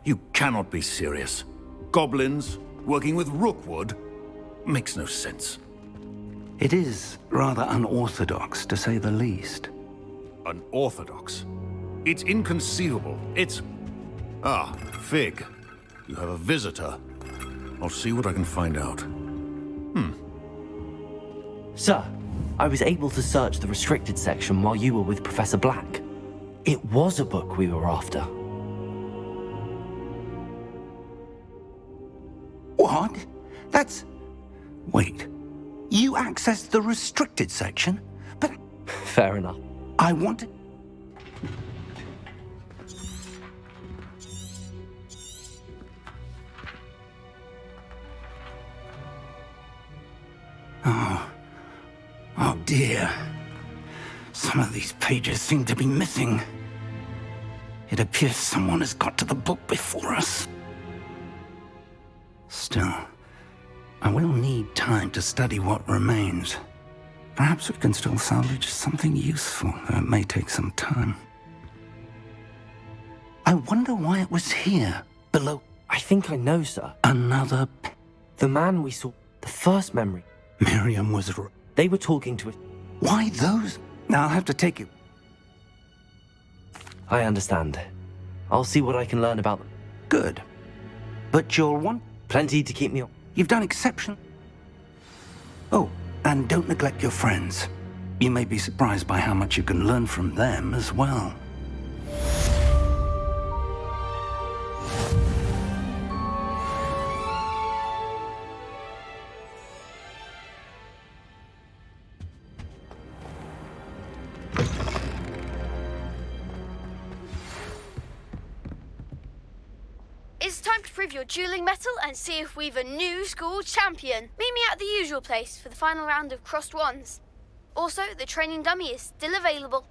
You cannot be serious. Goblins working with Rookwood makes no sense. It is rather unorthodox, to say the least. Unorthodox? It's inconceivable. It's... Ah, Fig. You have a visitor. I'll see what I can find out. Sir, I was able to search the restricted section while you were with Professor Black. It was a book we were after. What? That's... Wait. You accessed the restricted section? But Fair enough. I wanted... Oh dear. Some of these pages seem to be missing. It appears someone has got to the book before us. Still, I will need time to study what remains. Perhaps we can still salvage something useful, though it may take some time. I wonder why it was here, below I think I know, sir. another... The man we saw, the first memory, Miriam was... they were talking to it. Why those? I'll have to take you. I understand. I'll see what I can learn about them. Good. But you'll want... Plenty to keep me on. You've done exceptional. Oh, and don't neglect your friends. You may be surprised by how much you can learn from them as well. It's time to prove your dueling mettle and see if we've a new school champion. Meet me at the usual place for the final round of crossed wands. Also, the training dummy is still available.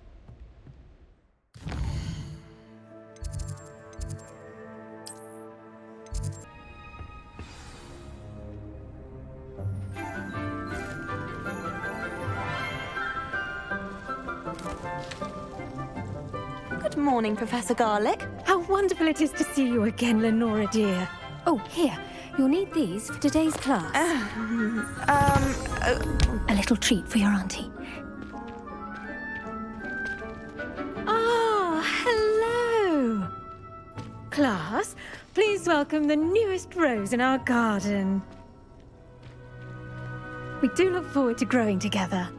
Good morning, Professor Garlick. How wonderful it is to see you again, Lenora dear. Oh, here. You'll need these for today's class. A little treat for your auntie. Ah, hello. Class, please welcome the newest rose in our garden. We do look forward to growing together.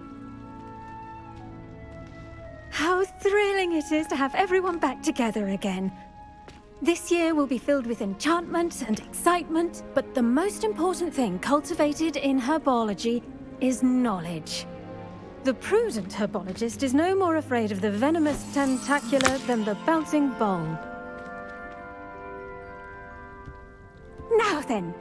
How thrilling it is to have everyone back together again. This year will be filled with enchantment and excitement, but the most important thing cultivated in herbology is knowledge. The prudent herbologist is no more afraid of the venomous tentacula than the bouncing bulb. Now then,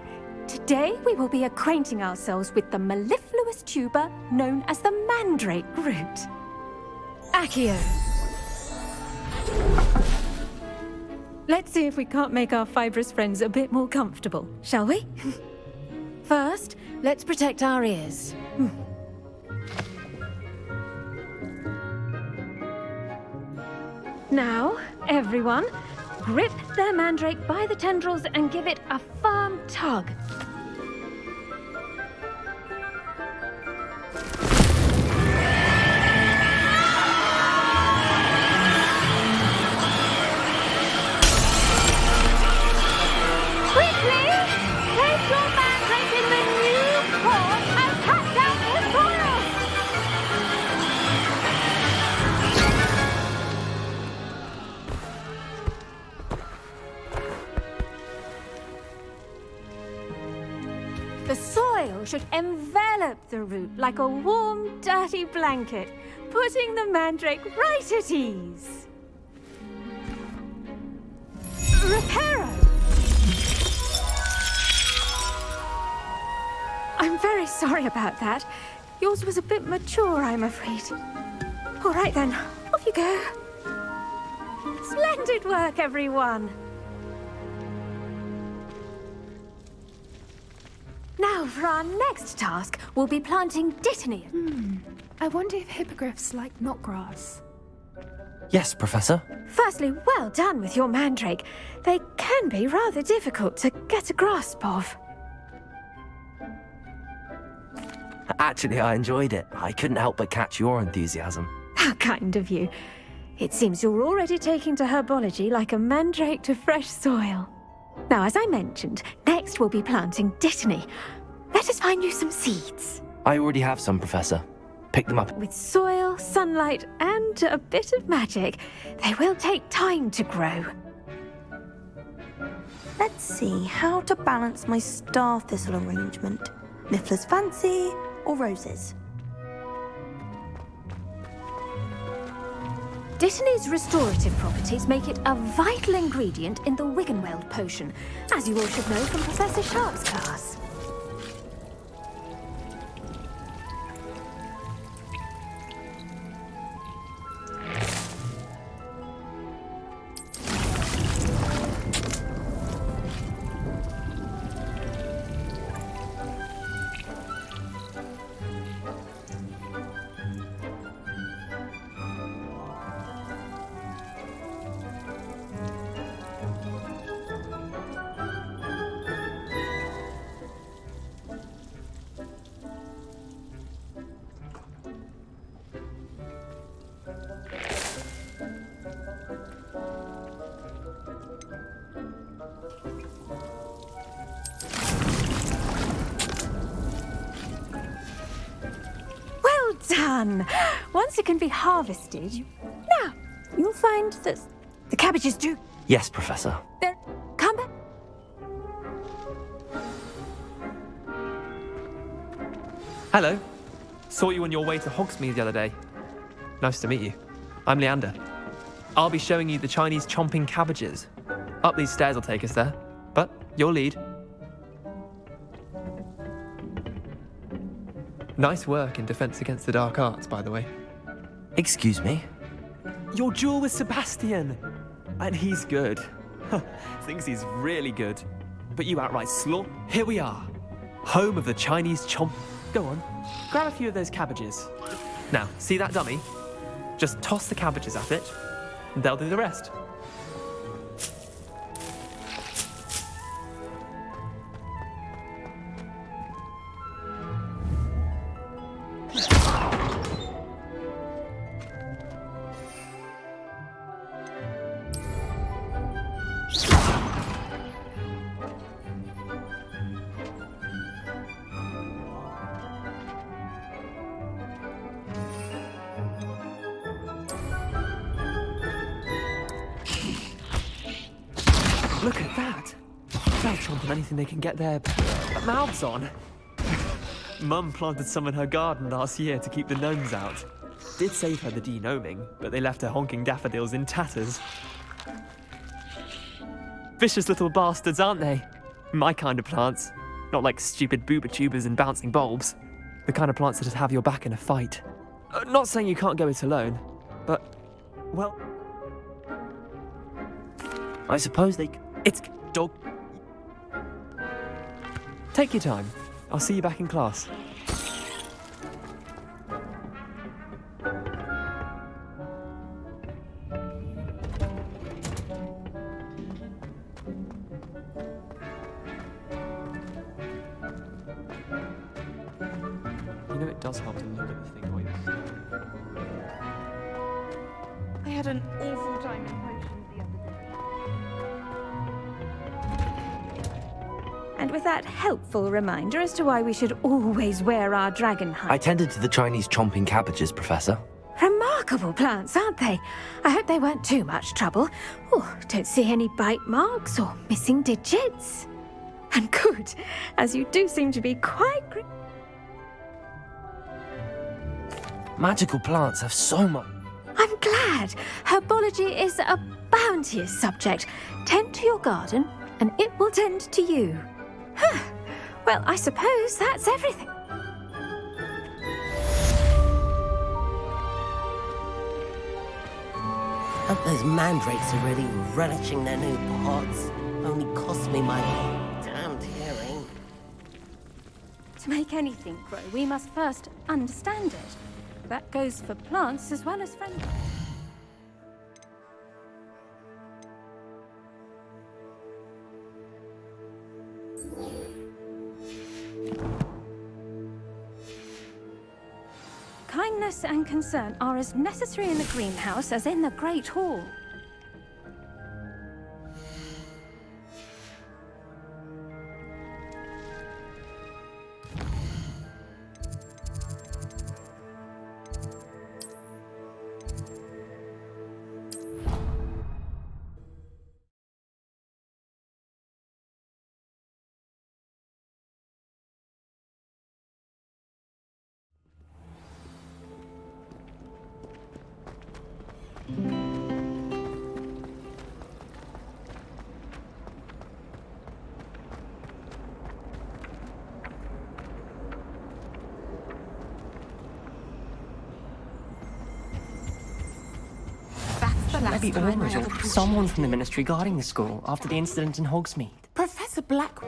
today we will be acquainting ourselves with the mellifluous tuber known as the mandrake root. Accio. Let's see if we can't make our fibrous friends a bit more comfortable, shall we? First, let's protect our ears. Now, everyone, grip their mandrake by the tendrils and give it a firm tug. The soil should envelop the root like a warm, dirty blanket, putting the mandrake right at ease. Reparo! I'm very sorry about that. Yours was a bit mature, I'm afraid. All right then, off you go. Splendid work, everyone. Now, for our next task, we'll be planting Dittany. I wonder if hippogriffs like knotgrass. Yes, Professor. Firstly, well done with your mandrake. They can be rather difficult to get a grasp of. Actually, I enjoyed it. I couldn't help but catch your enthusiasm. How kind of you. It seems you're already taking to herbology like a mandrake to fresh soil. Now, as I mentioned, next we'll be planting dittany. Let us find you some seeds. I already have some, Professor. Pick them up. With soil, sunlight, and a bit of magic, they will take time to grow. Let's see how to balance my star thistle arrangement. Niffler's fancy or roses? Dittany's restorative properties make it a vital ingredient in the Wiggenweld potion, as you all should know from Professor Sharp's class. Done. Once it can be harvested, now you'll find that the cabbages do. Yes, Professor. They're come back. Hello. Saw you on your way to Hogsmeade the other day. Nice to meet you. I'm Leander. I'll be showing you the Chinese chomping cabbages. Up these stairs will take us there, but you'll lead. Nice work in Defense Against the Dark Arts, by the way. Excuse me? Your duel with Sebastian! And he's good. Thinks he's really good. But you outright slaw. Here we are. Home of the Chinese chomp. Go on, grab a few of those cabbages. Now, see that dummy? Just toss the cabbages at it, and they'll do the rest. Look at that! They'll chomp on anything they can get their mouths on. Mum planted some in her garden last year to keep the gnomes out. Did save her the de-gnoming, but they left her honking daffodils in tatters. Vicious little bastards, aren't they? My kind of plants. Not like stupid booba tubers and bouncing bulbs. The kind of plants that just have your back in a fight. Not saying you can't go it alone, but, well... I suppose they... It's dog. Take your time. I'll see you back in class. You know it does help to look at the thing while you're sleeping. I had an awful time in potions the other day. And with that helpful reminder as to why we should always wear our dragon hide. I tended to the Chinese chomping cabbages, Professor. Remarkable plants, aren't they? I hope they weren't too much trouble. Oh, don't see any bite marks or missing digits. And good, as you do seem to be quite... Magical plants have so much... I'm glad. Herbology is a bounteous subject. Tend to your garden, and it will tend to you. Huh. Well, I suppose that's everything. Hope those mandrakes are really relishing their new pots. Only cost me my damned hearing. To make anything grow, we must first understand it. That goes for plants as well as fungi. Kindness and concern are as necessary in the greenhouse as in the Great Hall. Maybe Ormond or someone from the Ministry guarding the school after the incident in Hogsmeade. Professor Black...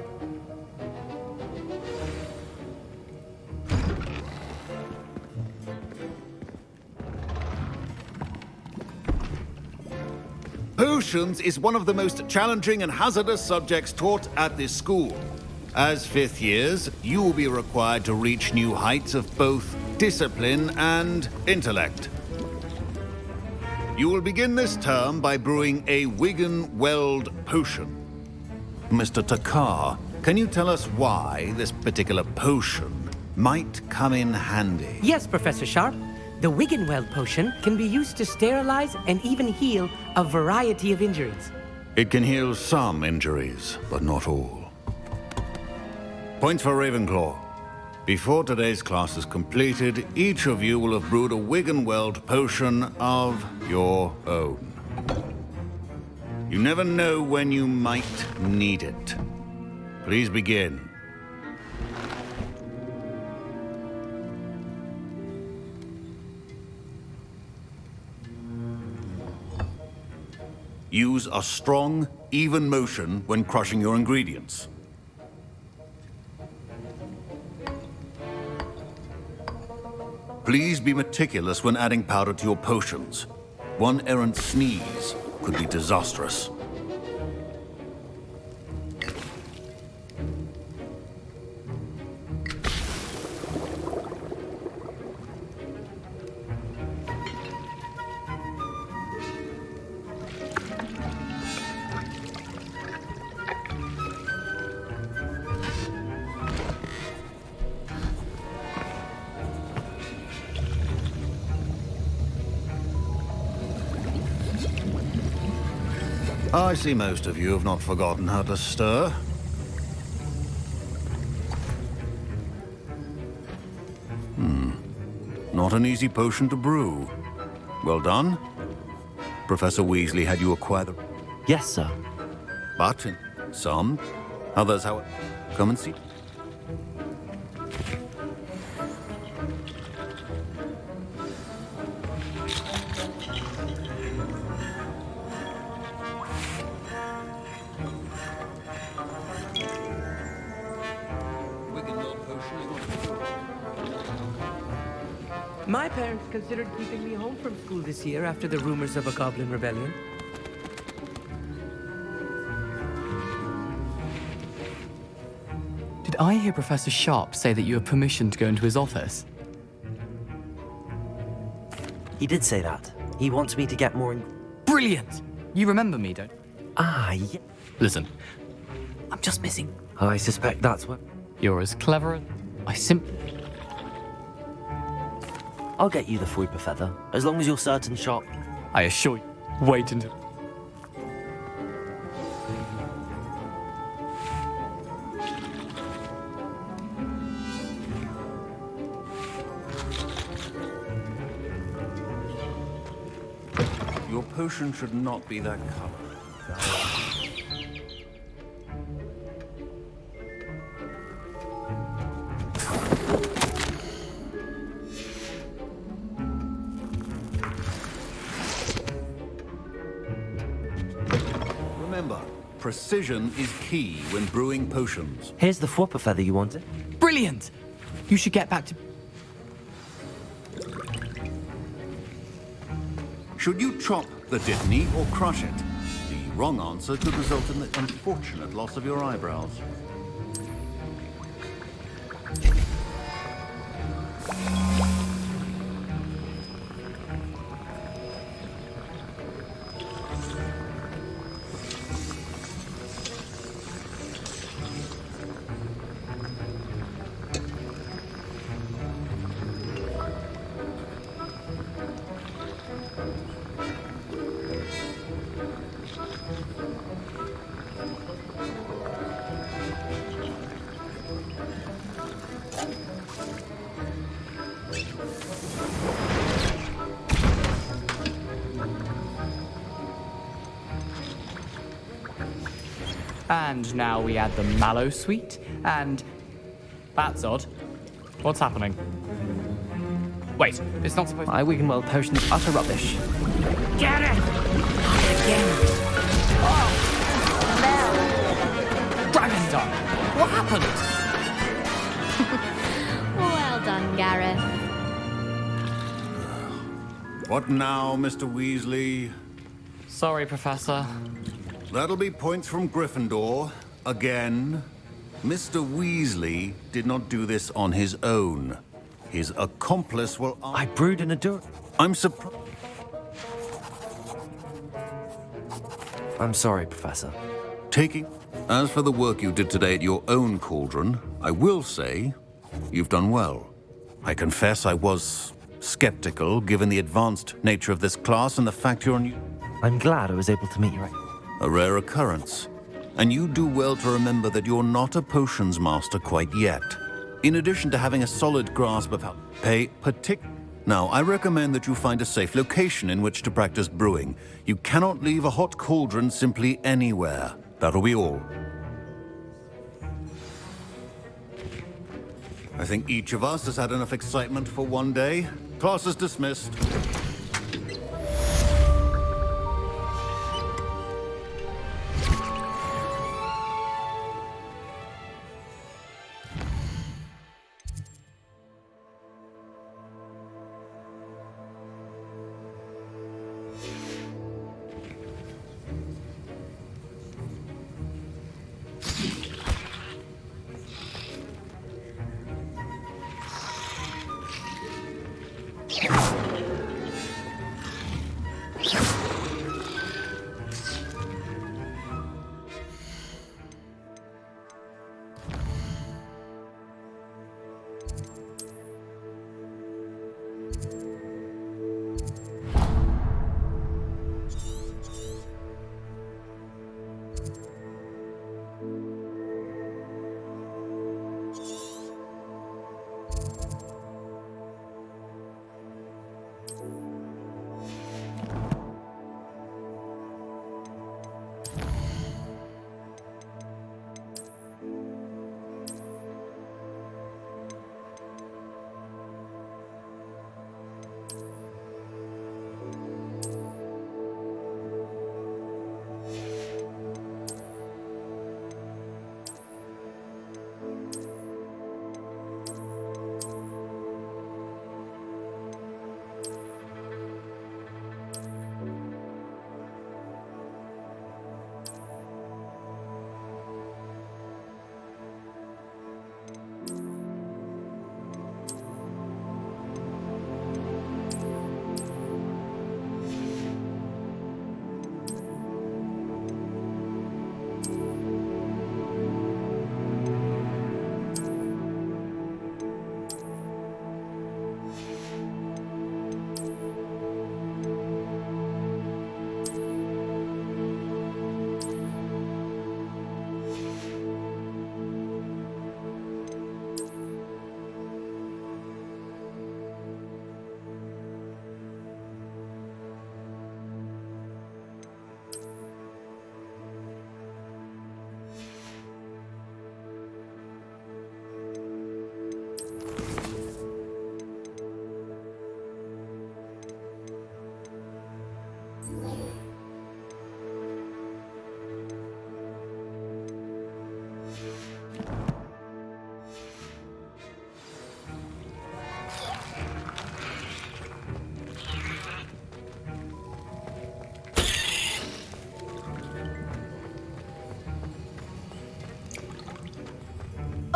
Potions is one of the most challenging and hazardous subjects taught at this school. As fifth years, you will be required to reach new heights of both discipline and intellect. You will begin this term by brewing a Wigan Weld potion. Mr. Takar, can you tell us why this particular potion might come in handy? Yes, Professor Sharp. The Wiggenweld potion can be used to sterilize and even heal a variety of injuries. It can heal some injuries, but not all. Points for Ravenclaw. Before today's class is completed, each of you will have brewed a Wiggenweld potion of your own. You never know when you might need it. Please begin. Use a strong, even motion when crushing your ingredients. Please be meticulous when adding powder to your potions. One errant sneeze could be disastrous. I see most of you have not forgotten how to stir. Not an easy potion to brew. Well done. Professor Weasley had you acquire the... Yes, sir. But in some, others, however, come and see. My parents considered keeping me home from school this year after the rumors of a goblin rebellion. Did I hear Professor Sharp say that you have permission to go into his office? He did say that. He wants me to get more... Brilliant! You remember me, don't... Ah, yeah. Listen, I'm just missing. I suspect that's what... You're as clever as... I simply... I'll get you the Fuipa feather, as long as you're certain, Sharp. I assure you. Wait until... Your potion should not be that color. Remember, precision is key when brewing potions. Here's the Fuipa feather you wanted. Brilliant! You should get back to... Should you chop the Dittany or crush it? The wrong answer could result in the unfortunate loss of your eyebrows. And now we add the mallow sweet, and... That's odd. What's happening? Wait, it's not supposed to... My Wiggenweld potion is utter rubbish. Get it! Dragon's Done! What happened? Well done, Gareth. What now, Mr. Weasley? Sorry, Professor. That'll be points from Gryffindor. Again. Mr. Weasley did not do this on his own. His accomplice will... I brewed an ador... I'm surprised... I'm sorry, Professor. Taking... As for the work you did today at your own cauldron, I will say you've done well. I confess I was skeptical, given the advanced nature of this class and the fact you're new. I'm glad I was able to meet you. A rare occurrence. And you do well to remember that you're not a potions master quite yet. In addition to having a solid grasp of how to pay Now, I recommend that you find a safe location in which to practice brewing. You cannot leave a hot cauldron simply anywhere. That'll be all. I think each of us has had enough excitement for one day. Class is dismissed.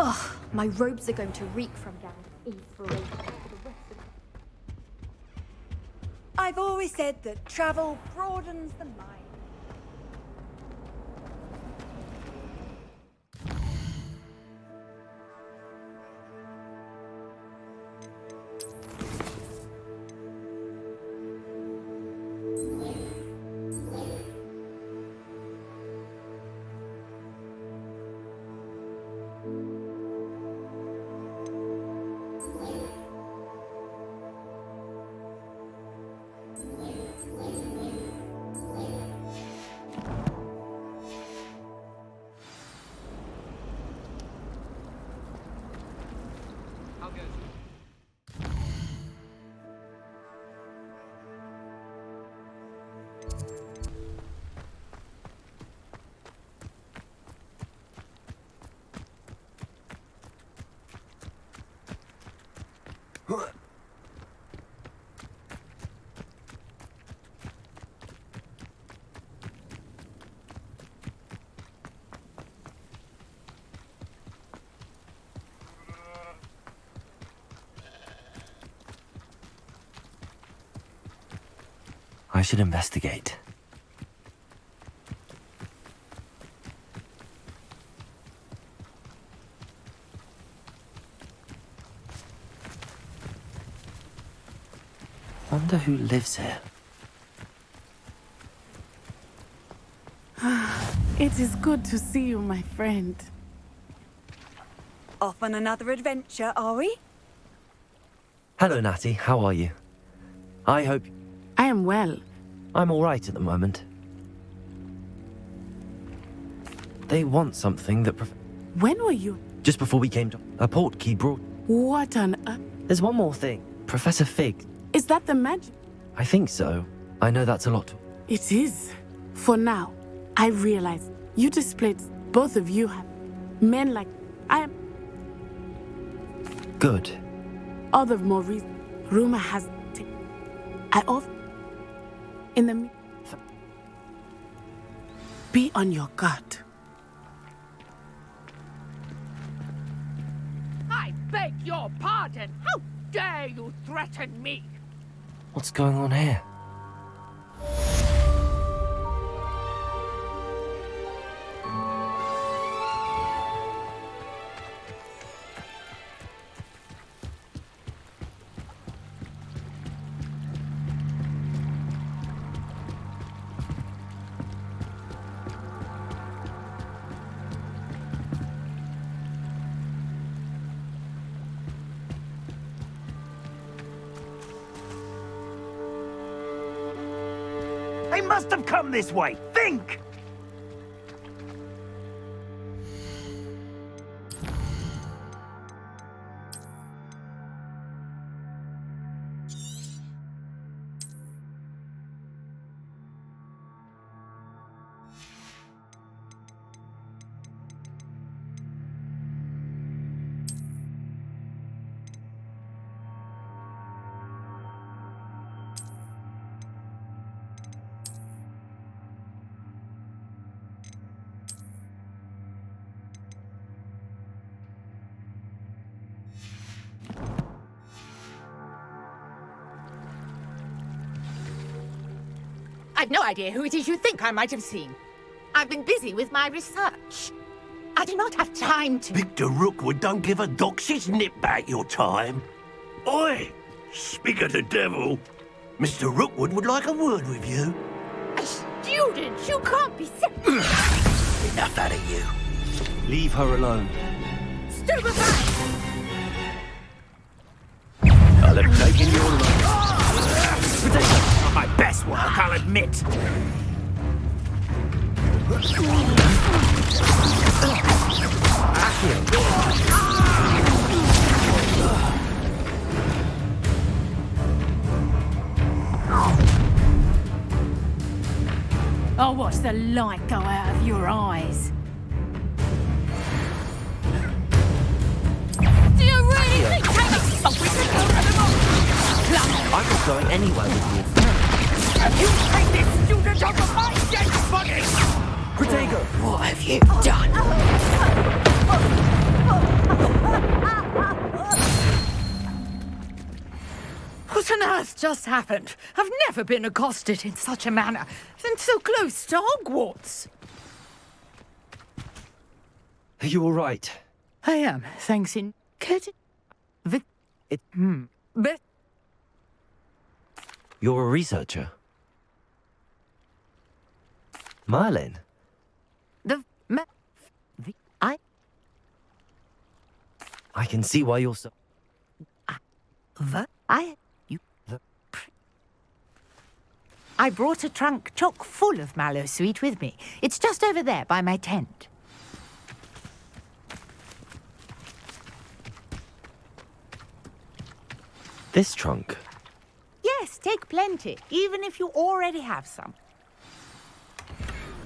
Ugh, my robes are going to reek from Garen's inspiration for the rest of the... I've always said that travel broadens the mind. I should investigate. Wonder who lives here. It is good to see you, my friend. Off on another adventure, are we? Hello, Natty. How are you? I hope... I am well. I'm all right at the moment. They want something that... When were you? Just before we came to... A portkey brought... What on earth? There's one more thing. Professor Fig. Is that the magic? I think so. I know that's a lot. It is. For now, I realize you displayed... Both of you have... Men like... I am... Good. All the more reason. Rumor has... I often... In the... Be on your guard. I beg your pardon. How dare you threaten me? What's going on here? They must have come this way. Think! I've no idea who it is you think I might have seen. I've been busy with my research. I do not have time to... Victor Rookwood don't give a doxy's nip back your time. Oi! Speak of the devil. Mr. Rookwood would like a word with you. A student? You can't be... Enough out of you. Leave her alone. Stupefy! I'll have taken your life. Not my best work, I'll admit. I'll watch the light go out of your eyes. Do you really think we can go I'm not going anywhere with you. You take this student off of my dead body! Protego! What have you done? earth just happened? I've never been accosted in such a manner, and so close to Hogwarts. Are you all right? I am, thanks in... But... You're a researcher? Merlin? I can see why you're so... I brought a trunk chock full of Mallowsweet with me. It's just over there by my tent. This trunk? Yes, take plenty, even if you already have some.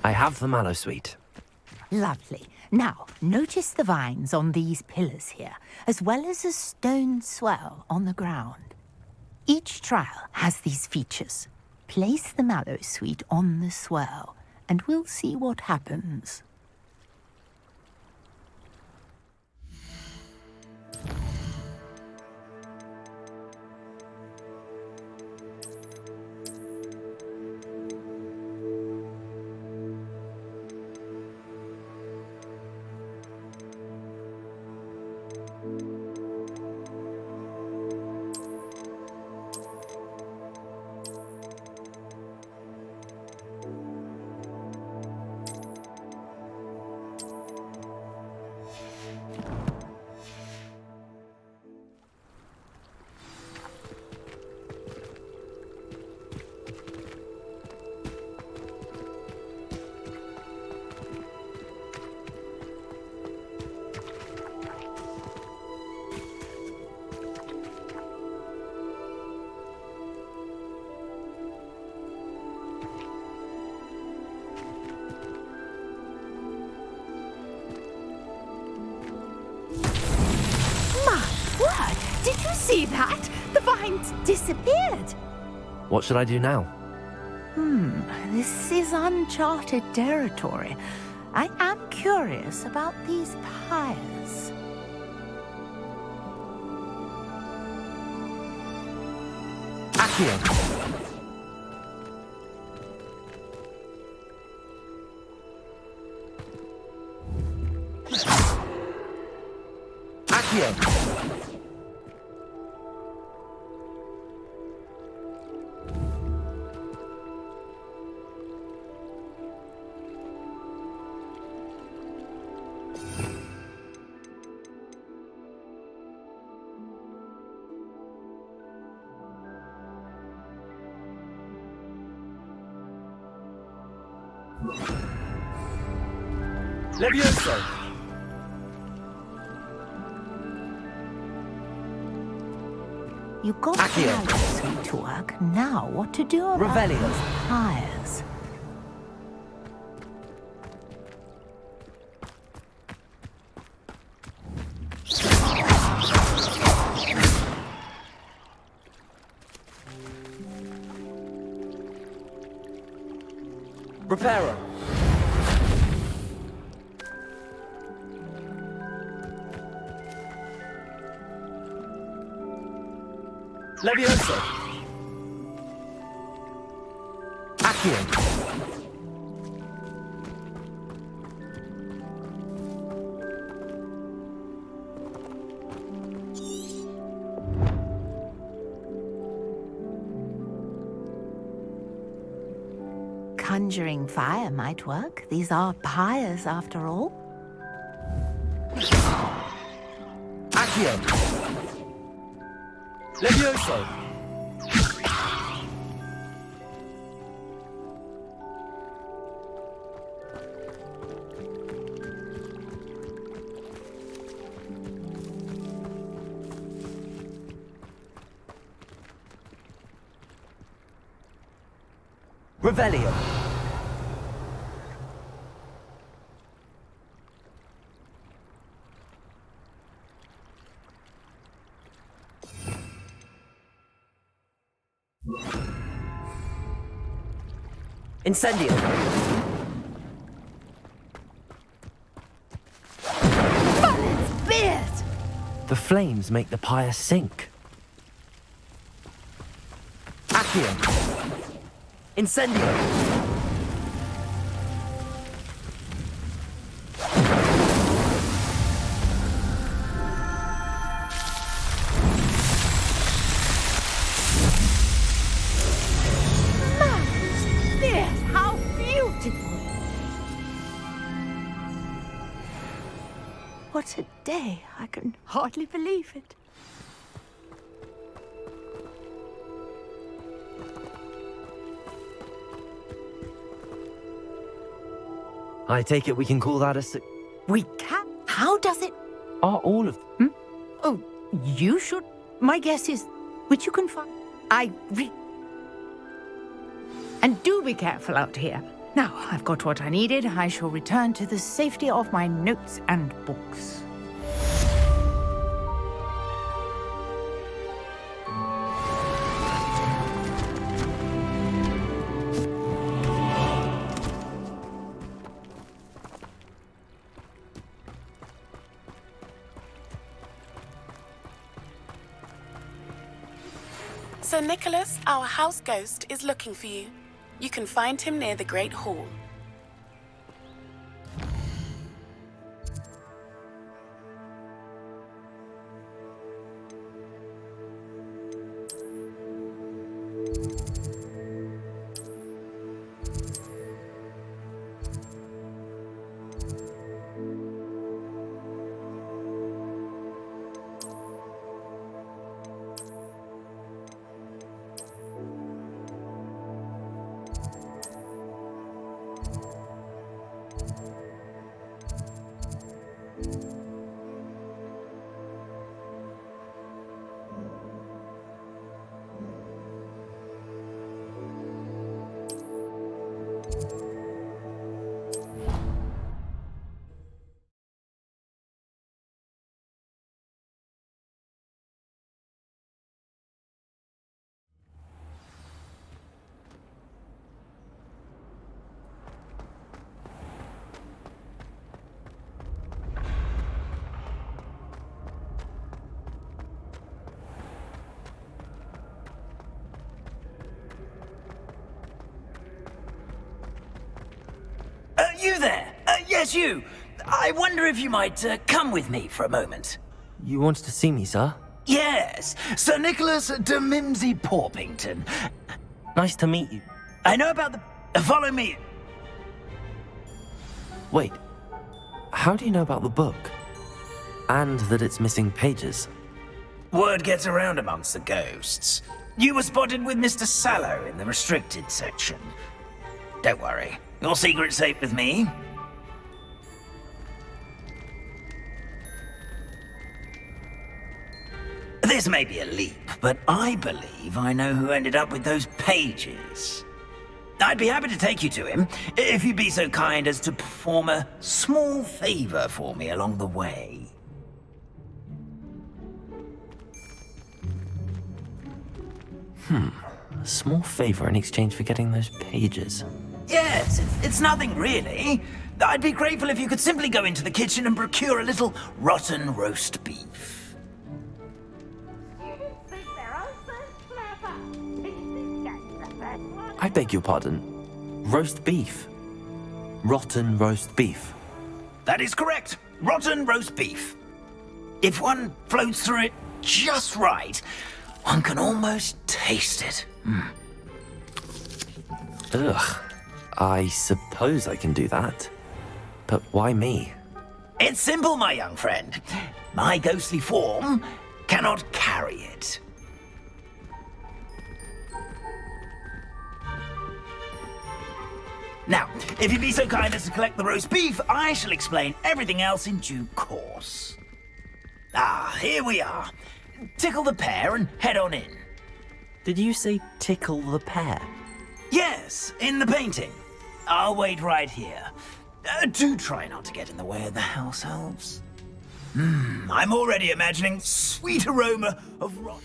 I have the Mallowsweet. Lovely. Now, notice the vines on these pillars here, as well as a stone swell on the ground. Each trial has these features. Place the Mallowsweet on the swell, and we'll see what happens. Did you see that? The vines disappeared. What should I do now? This is uncharted territory. I am curious about these pyres. Accio! Accio! Levioso! You got Mallowsweet to work. Now what to do about Revelio. those pyres? Reparo! Levioso! Accio! Conjuring fire might work. These are pyres, after all. Accio! Levioso! Revelio! Incendio! Merlin's beard! The flames make the pyre sink. Accio. Incendio. This, how beautiful! What a day. I can hardly believe it. I take it we can call that a We can. How does it? Are all of them? Oh, you should. My guess is, which you can find. And do be careful out here. Now, I've got what I needed. I shall return to the safety of my notes and books. Sir Nicholas, our house ghost, is looking for you. You can find him near the Great Hall. You there? Yes, you. I wonder if you might come with me for a moment. You wanted to see me, sir? Yes, Sir Nicholas de Mimsy Porpington. Nice to meet you. I know about the... Follow me. Wait. How do you know about the book? And that it's missing pages? Word gets around amongst the ghosts. You were spotted with Mr. Sallow in the restricted section. Don't worry. Your secret's safe with me. This may be a leap, but I believe I know who ended up with those pages. I'd be happy to take you to him, if you'd be so kind as to perform a small favor for me along the way. A small favor in exchange for getting those pages. Yes, it's nothing really. I'd be grateful if you could simply go into the kitchen and procure a little rotten roast beef. I beg your pardon. Roast beef. Rotten roast beef. That is correct. Rotten roast beef. If one floats through it just right, one can almost taste it. Ugh. I suppose I can do that. But why me? It's simple, my young friend. My ghostly form cannot carry it. Now, if you'd be so kind as to collect the roast beef, I shall explain everything else in due course. Ah, here we are. Tickle the pear and head on in. Did you say tickle the pear? Yes, in the painting. I'll wait right here. Do try not to get in the way of the house elves. I'm already imagining sweet aroma of rot.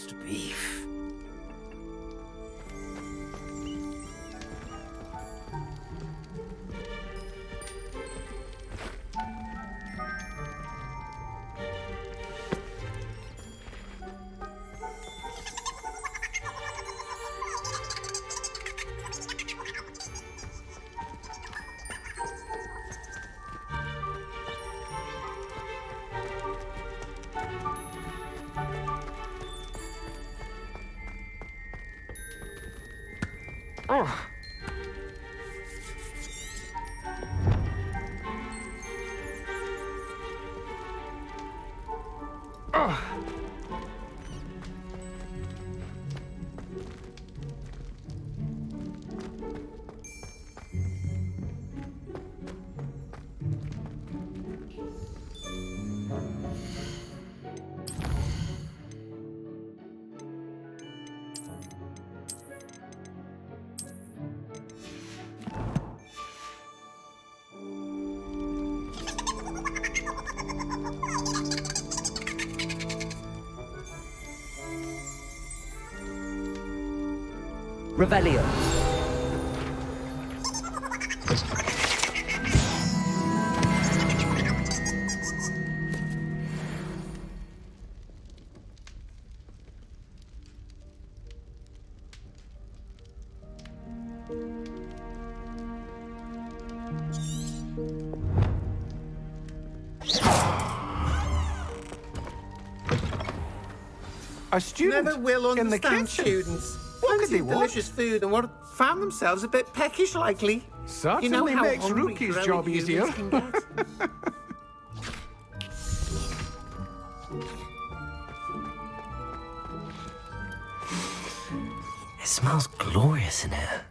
roast beef. Oh. Oh. Revelio. A student Never will in the understand kitchen. students. What could they Fancy want? delicious food and what found themselves a bit peckish likely. Certainly how makes hungry Rookie's growing job humans easier. can get. It smells glorious in here.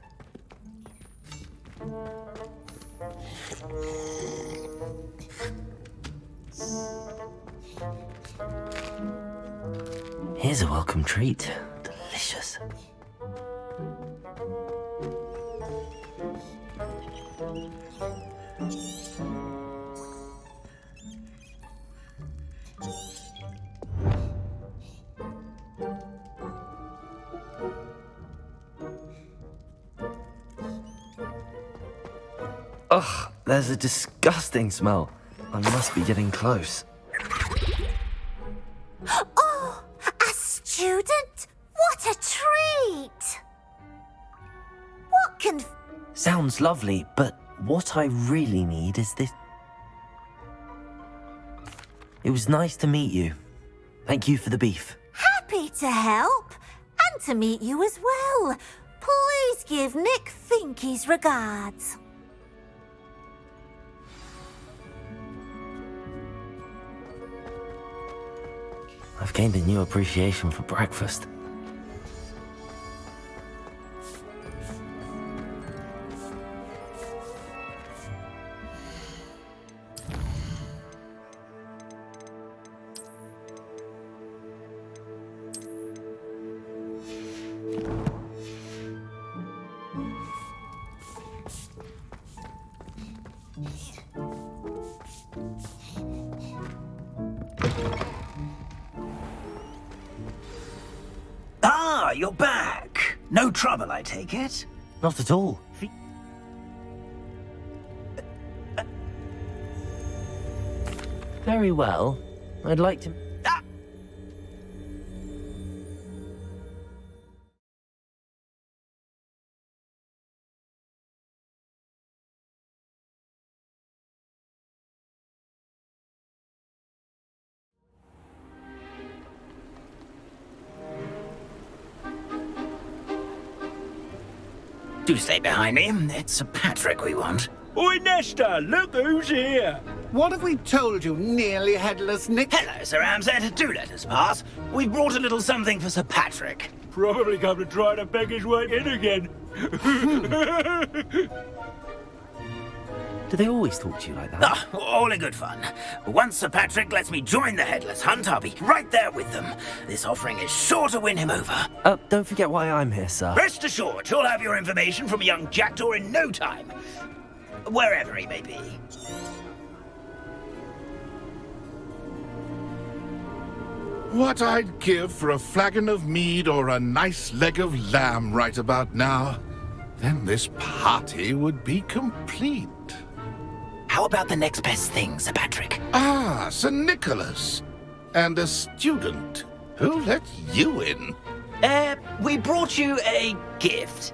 Here's a welcome treat. Delicious. Ugh, there's a disgusting smell. I must be getting close. Oh, a student? What a treat! What can... Sounds lovely, but what I really need is this. It was nice to meet you. Thank you for the beef. Happy to help, and to meet you as well. Please give Nick Finky's regards. I've gained a new appreciation for breakfast. Ah, you're back. No trouble, I take it? Not at all. Very well. I'd like to... Do stay behind me. It's Sir Patrick we want. Oi, Nesta, look who's here. What have we told you, nearly headless Nick? Hello, Sir Ramsed. Do let us pass. We've brought a little something for Sir Patrick. Probably come to try to beg his way in again. Do they always talk to you like that? Ah, all in good fun. Once Sir Patrick lets me join the Headless Hunt, I'll be right there with them. This offering is sure to win him over. Don't forget why I'm here, sir. Rest assured, you'll have your information from a young jackdaw in no time. Wherever he may be. What I'd give for a flagon of mead or a nice leg of lamb right about now. Then this party would be complete. How about the next best thing, Sir Patrick? Ah, Sir Nicholas. And a student. Who let you in? We brought you a gift.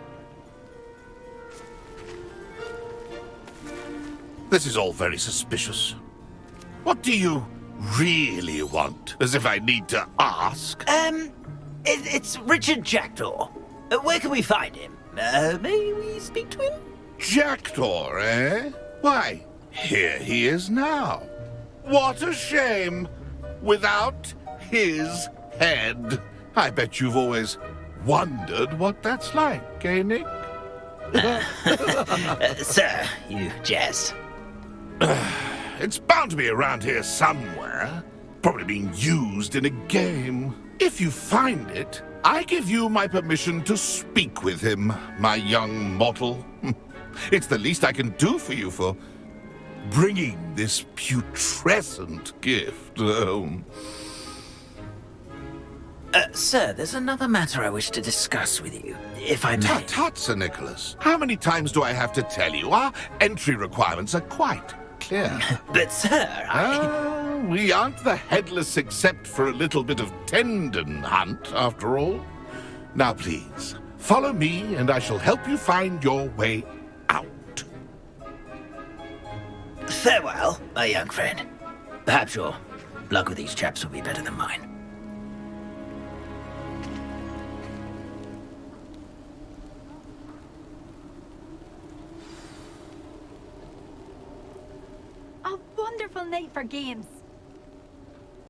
This is all very suspicious. What do you really want? As if I need to ask. It's Richard Jackdaw. Where can we find him? May we speak to him? Jackdaw, eh? Why, here he is now. What a shame. Without his head. I bet you've always wondered what that's like, eh, Nick? Sir, you jest. It's bound to be around here somewhere. Probably being used in a game. If you find it, I give you my permission to speak with him, my young mortal. It's the least I can do for you for bringing this putrescent gift home. Sir, there's another matter I wish to discuss with you, if I may. Tut, Sir Nicholas. How many times do I have to tell you? Our entry requirements are quite clear. But, sir, we aren't the headless except for a little bit of tendon hunt, after all. Now, please, follow me, and I shall help you find your way out. Farewell, my young friend. Perhaps your luck with these chaps will be better than mine. A wonderful night for games.